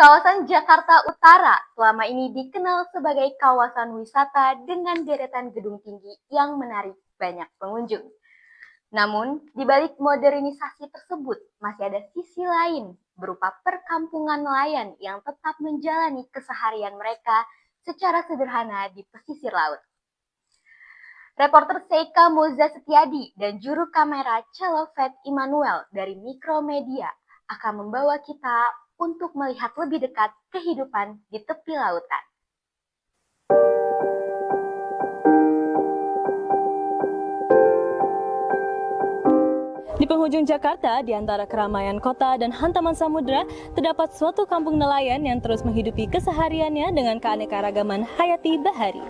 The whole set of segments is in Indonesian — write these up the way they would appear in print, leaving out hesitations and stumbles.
Kawasan Jakarta Utara selama ini dikenal sebagai kawasan wisata dengan deretan gedung tinggi yang menarik banyak pengunjung. Namun, di balik modernisasi tersebut masih ada sisi lain berupa perkampungan nelayan yang tetap menjalani keseharian mereka secara sederhana di pesisir laut. Reporter Seika Moza Setiadi dan juru kamera Celovet Immanuel dari Mikromedia akan membawa kita untuk melihat lebih dekat kehidupan di tepi lautan. Di penghujung Jakarta, di antara keramaian kota dan hantaman samudera, terdapat suatu kampung nelayan yang terus menghidupi kesehariannya dengan keanekaragaman hayati bahari.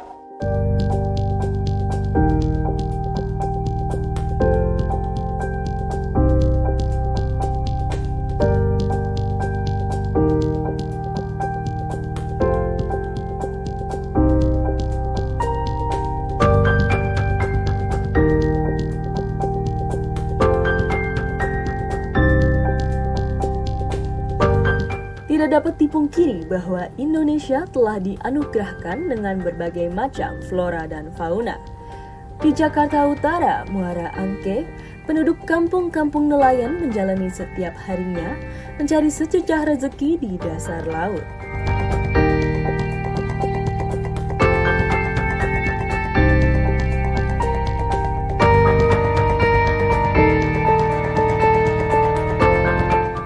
Tidak dapat dipungkiri bahwa Indonesia telah dianugerahkan dengan berbagai macam flora dan fauna. Di Jakarta Utara, Muara Angke, penduduk kampung-kampung nelayan menjalani setiap harinya mencari sececah rezeki di dasar laut.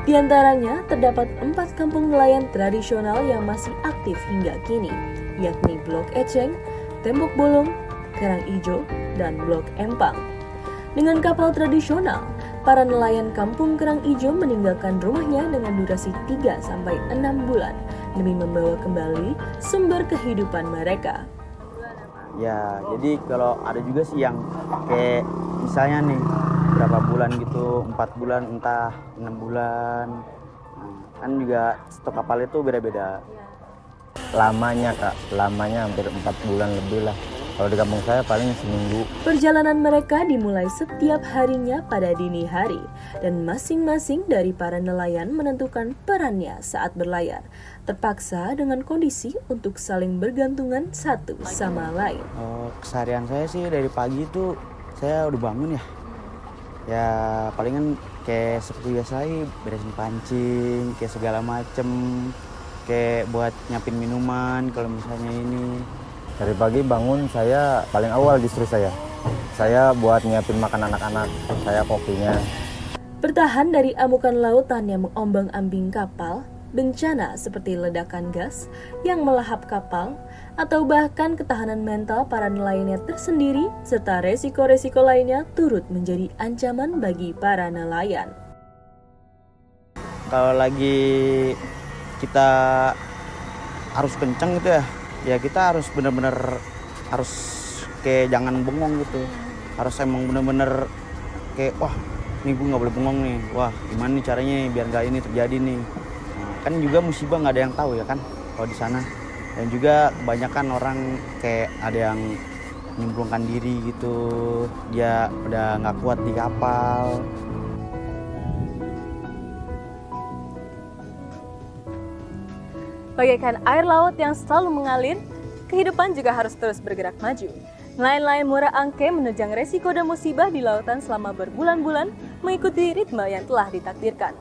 Di antaranya, terdapat 4 kampung nelayan tradisional yang masih aktif hingga kini, yakni Blok Eceng, Tembok Bolong, Karang Ijo, dan Blok Empang. Dengan kapal tradisional, para nelayan kampung Karang Ijo meninggalkan rumahnya dengan durasi 3-6 bulan demi membawa kembali sumber kehidupan mereka. Ya, jadi kalau ada juga sih yang kayak misalnya nih berapa bulan gitu, 4 bulan entah 6 bulan. Nah, kan juga stok kapal itu beda-beda. Lamanya Kak, lamanya hampir 4 bulan lebih lah. Kalau di kampung saya paling seminggu. Perjalanan mereka dimulai setiap harinya pada dini hari, dan masing-masing dari para nelayan menentukan perannya saat berlayar, terpaksa dengan kondisi untuk saling bergantungan satu sama lain. Keseharian saya sih dari pagi itu saya udah bangun ya. Ya palingan kayak seperti biasa lagi, beresin pancing, kayak segala macem, kayak buat nyiapin minuman kalau misalnya ini. Dari pagi bangun saya paling awal justru saya buat nyiapin makan anak-anak, saya kopinya. Bertahan dari amukan lautan yang mengombang-ambing kapal, bencana seperti ledakan gas yang melahap kapal, atau bahkan ketahanan mental para nelayannya tersendiri, serta resiko-resiko lainnya turut menjadi ancaman bagi para nelayan. Kalau lagi kita harus kenceng gitu ya kita harus bener-bener harus kayak jangan bengong gitu. Harus emang bener-bener kayak wah nih gue nggak boleh bengong nih. Wah gimana nih caranya biar nggak ini terjadi nih. Nah, kan juga musibah nggak ada yang tahu ya kan kalau di sana. Dan juga kebanyakan orang kayak ada yang nyemplungkan diri gitu. Dia udah nggak kuat di kapal. Bagaikan air laut yang selalu mengalir, kehidupan juga harus terus bergerak maju. Nelayan-nelayan Muara Angke menunjang resiko dan musibah di lautan selama berbulan-bulan mengikuti ritme yang telah ditakdirkan.